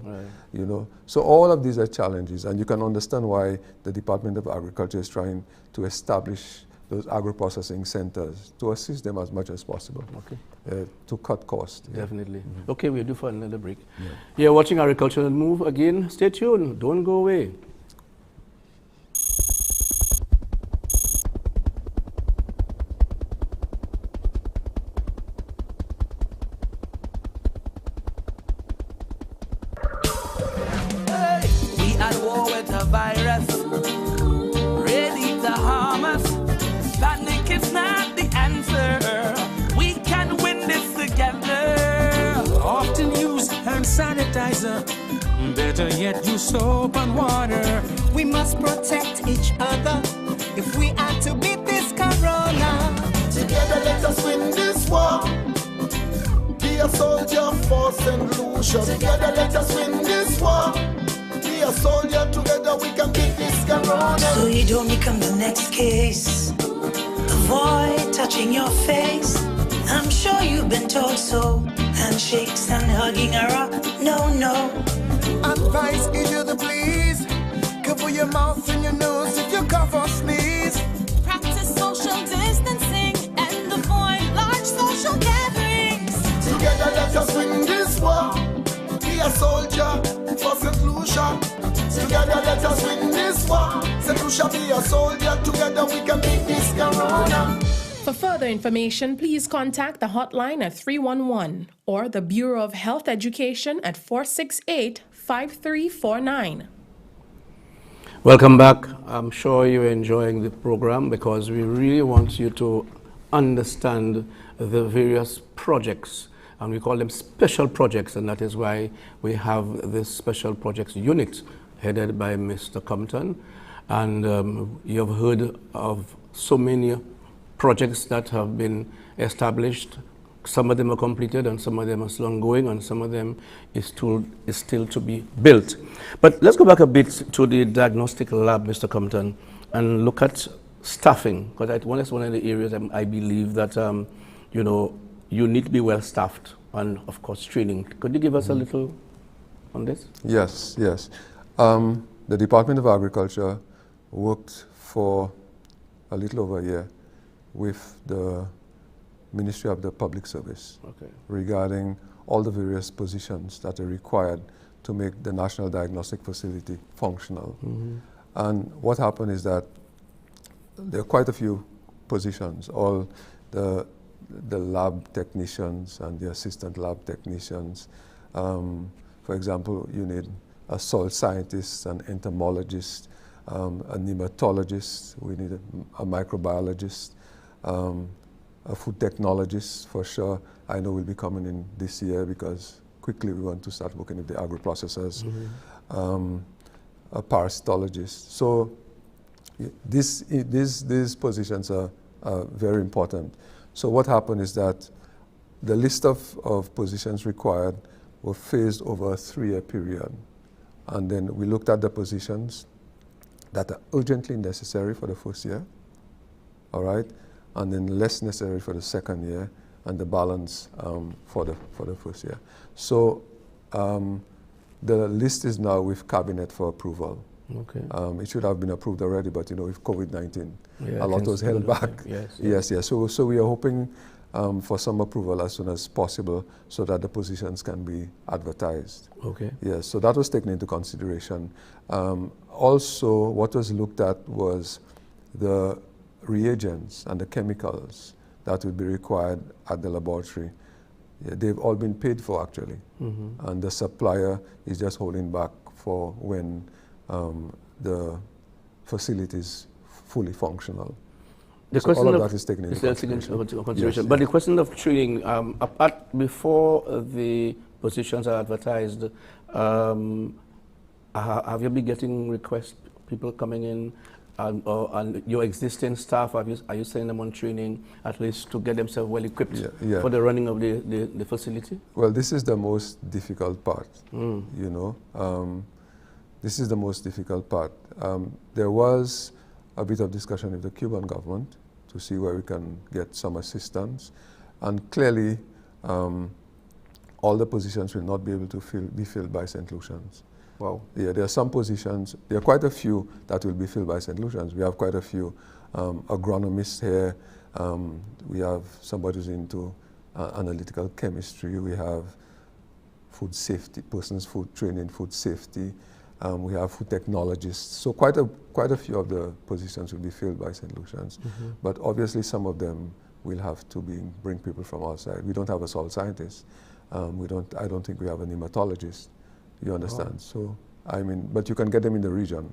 you know. So all of these are challenges, and you can understand why the Department of Agriculture is trying to establish those agro-processing centers to assist them as much as possible, to cut costs. Definitely. Okay, we're due for another break. You're watching Agricultural Move again. Stay tuned. Don't go away. We at war with a virus, ready to harm us. Panic is not the answer. We can win this together. Often use hand sanitizer, better yet use soap and water. We must protect each other if we are to beat this corona. Together let us win this war. Be a soldier for St. Lucia. Together let us win this war. Be a soldier, together we can beat this corona. So you don't become the next case. Avoid touching your face. I'm sure you've been told so. Handshakes and hugging are a no. Advice is you to please. Cover your mouth and your nose if you cough or sneeze. Practice social distancing and avoid large social gatherings. Together let us win this war. Be a soldier for St. Lucia. Together let us win this war. St. Lucia, be a soldier. Together we can beat this corona. For further information, please contact the hotline at 311 or the Bureau of Health Education at 468-5349. Welcome back. I'm sure you're enjoying the program because we really want you to understand the various projects, and we call them special projects, and that is why we have this special projects unit headed by Mr. Compton. And you have heard of so many projects that have been established. Some of them are completed and some of them are still ongoing and some of them is still to be built. But let's go back a bit to the diagnostic lab, Mr. Compton, and look at staffing, because that's one of the areas I believe that you know, you need to be well staffed and of course training. Could you give us a little on this? Yes. The Department of Agriculture worked for a little over a year with the Ministry of the Public Service regarding all the various positions that are required to make the National Diagnostic Facility functional. And what happened is that there are quite a few positions, all the lab technicians and the assistant lab technicians. For example, you need a soil scientist, an entomologist, a nematologist, we need a microbiologist, a food technologist for sure. I know will be coming in this year because quickly we want to start working with the agro processors, a parasitologist. So these positions are very important. So what happened is that the list of positions required were phased over a 3-year period. And then we looked at the positions that are urgently necessary for the first year, all right? And then less necessary for the second year, and the balance for the first year. So the list is now with Cabinet for approval. Okay. It should have been approved already, but with COVID-19, Yeah, a lot was held back. Yes. Yes. So we are hoping for some approval as soon as possible so that the positions can be advertised. Okay. Yes, so that was taken into consideration. Also, what was looked at was the reagents and the chemicals that would be required at the laboratory. Yeah, they've all been paid for actually, and the supplier is just holding back for when the facility is fully functional. The So question all of of that is taken into consideration. consideration. Yes, But the question of training, before the positions are advertised, have you been getting requests, people coming in, and your existing staff, are you sending them on training at least to get themselves well equipped for the running of the facility? Well, this is the most difficult part, this is the most difficult part. There was a bit of discussion with the Cuban government to see where we can get some assistance. And clearly, all the positions will not be able to be filled by St. Lucians. Wow. Yeah, there are some positions, there are quite a few that will be filled by St. Lucians. We have quite a few agronomists here. We have somebody who's into analytical chemistry. We have food safety, persons food training, food safety. We have food technologists. So quite a few of the positions will be filled by St. Lucians. But obviously some of them will have to bring people from outside. We don't have a soil scientist. I don't think we have a nematologist. You understand? So, but you can get them in the region,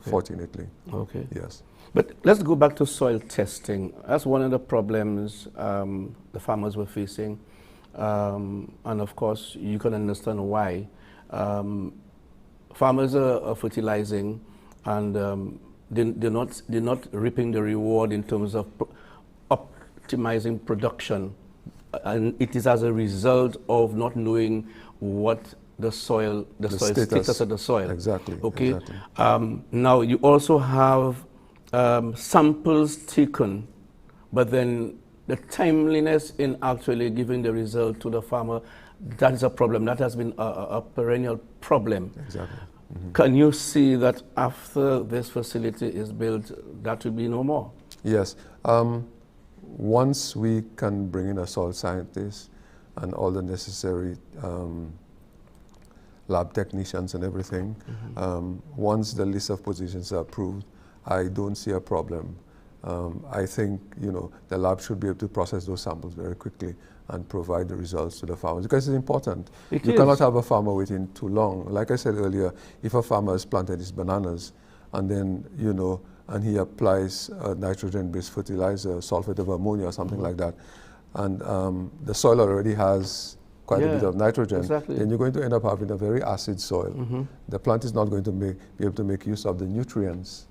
fortunately. Okay. Yes. But let's go back to soil testing. That's one of the problems the farmers were facing. And of course, you can understand why. Farmers are fertilizing, and they're not reaping the reward in terms of optimizing production, and it is as a result of not knowing what the status of the soil. Exactly. Okay. Exactly. Now you also have samples taken, but then the timeliness in actually giving the result to the farmer, that is a problem. That has been a perennial problem. Exactly. Can you see that after this facility is built, that will be no more? Yes. Once we can bring in a soil scientist and all the necessary lab technicians and everything, once the list of positions are approved, I don't see a problem. I think the lab should be able to process those samples very quickly and provide the results to the farmers, because it's important. You cannot have a farmer waiting too long. Like I said earlier, if a farmer has planted his bananas and then, and he applies a nitrogen-based fertilizer, sulfate of ammonia or something like that, and the soil already has quite a bit of nitrogen, then you're going to end up having a very acid soil. The plant is not going to be able to make use of the nutrients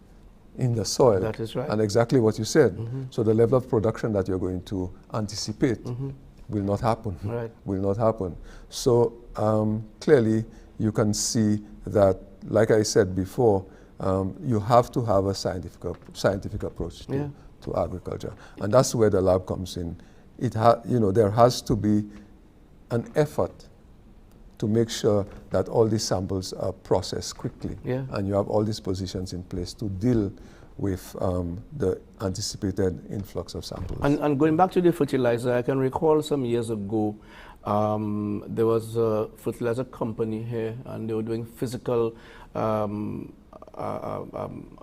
in the soil. That is right. And exactly what you said. So the level of production that you're going to anticipate will not happen. Right. Will not happen. So clearly you can see that, like I said before, you have to have a scientific approach to agriculture. And that's where the lab comes in. There has to be an effort to make sure that all these samples are processed quickly. And you have all these positions in place to deal with the anticipated influx of samples. And going back to the fertilizer, I can recall some years ago, there was a fertilizer company here, and they were doing physical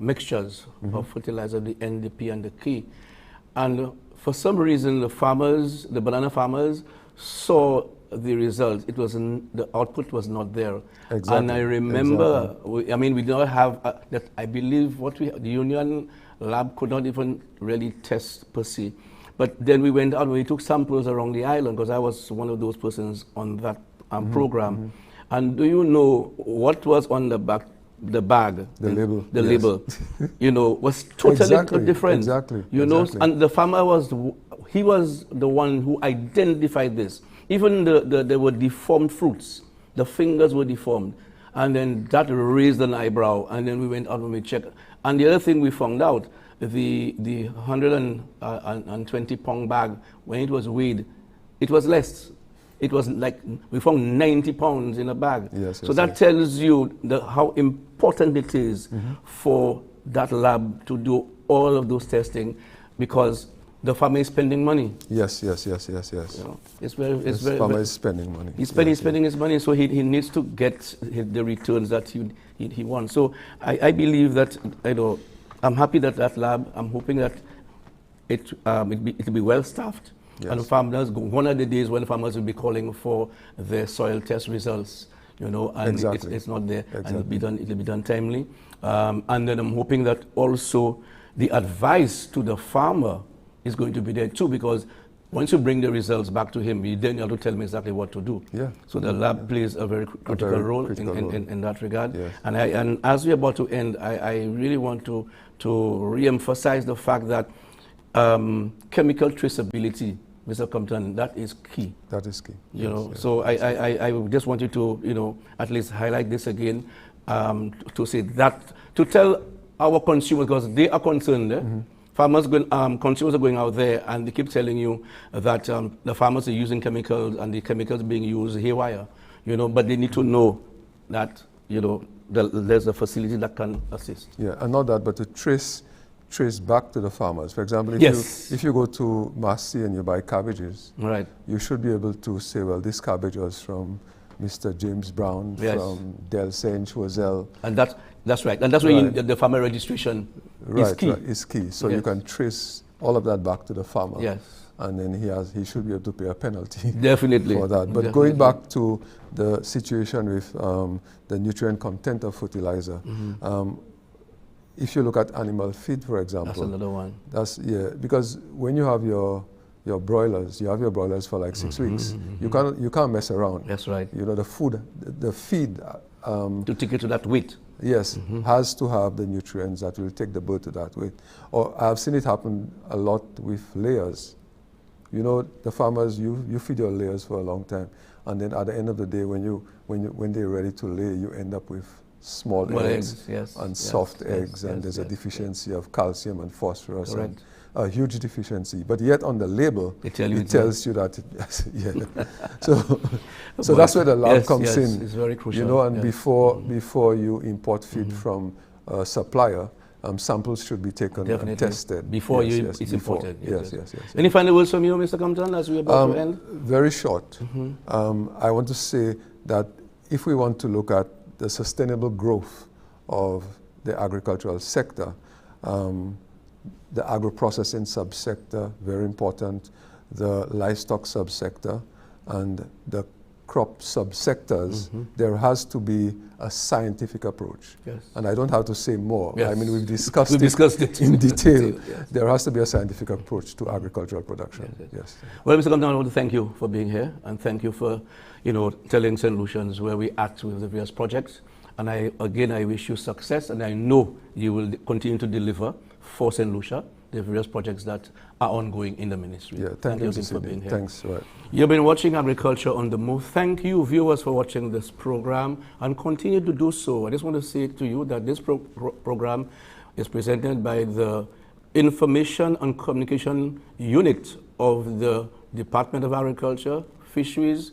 mixtures of fertilizer, the NDP and the K. And for some reason, the banana farmers, saw the result. The output was not there. Exactly. And I remember, we did not have that. I believe the Union lab could not even really test per se. But then we went out, we took samples around the island, because I was one of those persons on that program. And do you know what was on the back? The bag, the label, label, was totally different. Exactly. And the farmer was the one who identified this. Even there were deformed fruits. The fingers were deformed. And then that raised an eyebrow. And then we went out and we checked. And the other thing we found out, the 120 pound bag, when it was weighed, it was less. It was like we found 90 pounds in a bag. Yes, so yes, that yes. tells you how important it is for that lab to do all of those testing, because the farmer is spending money. Yes. You know, it's very. Farmer is spending money. He's spending his money, so he needs to get the returns that he wants. So I believe that, you know, I'm happy that that lab. I'm hoping that it'll be well staffed. Yes. And farmers, one of the days when farmers will be calling for their soil test results, you know, and Exactly. it's not there, Exactly. and it'll be done timely. And then I'm hoping that also the advice to the farmer is going to be there too, because once you bring the results back to him, then you have to tell him exactly what to do. Yeah. So the lab plays a very critical role in that regard. Yes. And as we're about to end, I really want to re-emphasize the fact that chemical traceability, Mr. Compton, that is key. That is key. You know, so I just want you to, you know, at least highlight this again, to say that, to tell our consumers, because they are concerned. Farmers, consumers are going out there and they keep telling you that the farmers are using chemicals and the chemicals being used haywire, you know, but they need to know that, you know, there's a facility that can assist. Yeah, and not that, but to trace back to the farmers. For example, if you go to Massey and you buy cabbages, right, you should be able to say, well, this cabbage was from Mr. James Brown, from Del Saint Choiseul. And that's right. And that's where the farmer registration is key. Right, is key. So you can trace all of that back to the farmer. Yes. And then he should be able to pay a penalty. Definitely. For that. But going back to the situation with the nutrient content of fertilizer, if you look at animal feed, for example. That's another one. Because when you have your broilers, you have your broilers for like 6 weeks. You can't mess around. That's right. You know, the feed. To take it to that weight. Yes, has to have the nutrients that will take the bird to that weight. Or I've seen it happen a lot with layers. You know, the farmers, you feed your layers for a long time, and then at the end of the day, when they're ready to lay, you end up with small eggs and soft eggs, and there's a defificiency of calcium and phosphorus. Correct. And a huge deficiency, but yet on the label it tells you that. So that's where the lab comes in. It's very crucial. You know, and before you import feed from a supplier, samples should be taken and tested before it's imported. Yes. Any final words from you, Mr. Compton, as we're about to end? Very short. I want to say that if we want to look at the sustainable growth of the agricultural sector, the agro-processing subsector, very important, the livestock subsector, and the crop subsectors, there has to be a scientific approach. Yes. And I don't have to say more. Yes. I mean, we've discussed it in detail. There has to be a scientific approach to agricultural production. Yes. Well, Mr. Compton, I want to thank you for being here, and thank you for, you know, telling St. Lucians where we act with the various projects. And I wish you success, and I know you will continue to deliver for St. Lucia, the various projects that are ongoing in the ministry. Yeah, thank you again for being here. Thanks. Right. You've been watching Agriculture on the Move. Thank you, viewers, for watching this program, and continue to do so. I just want to say to you that this program is presented by the Information and Communication Unit of the Department of Agriculture, Fisheries,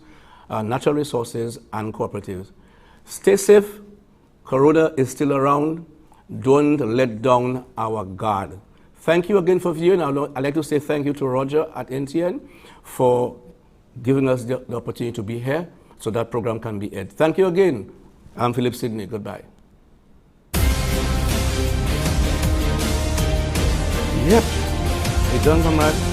Natural Resources, and Co-Operatives. Stay safe. Corona is still around. Don't let down our guard. Thank you again for viewing. I'd like to say thank you to Roger at NTN for giving us the opportunity to be here so that program can be aired. Thank you again. I'm Philip Sidney. Goodbye. Yep. We're done from that.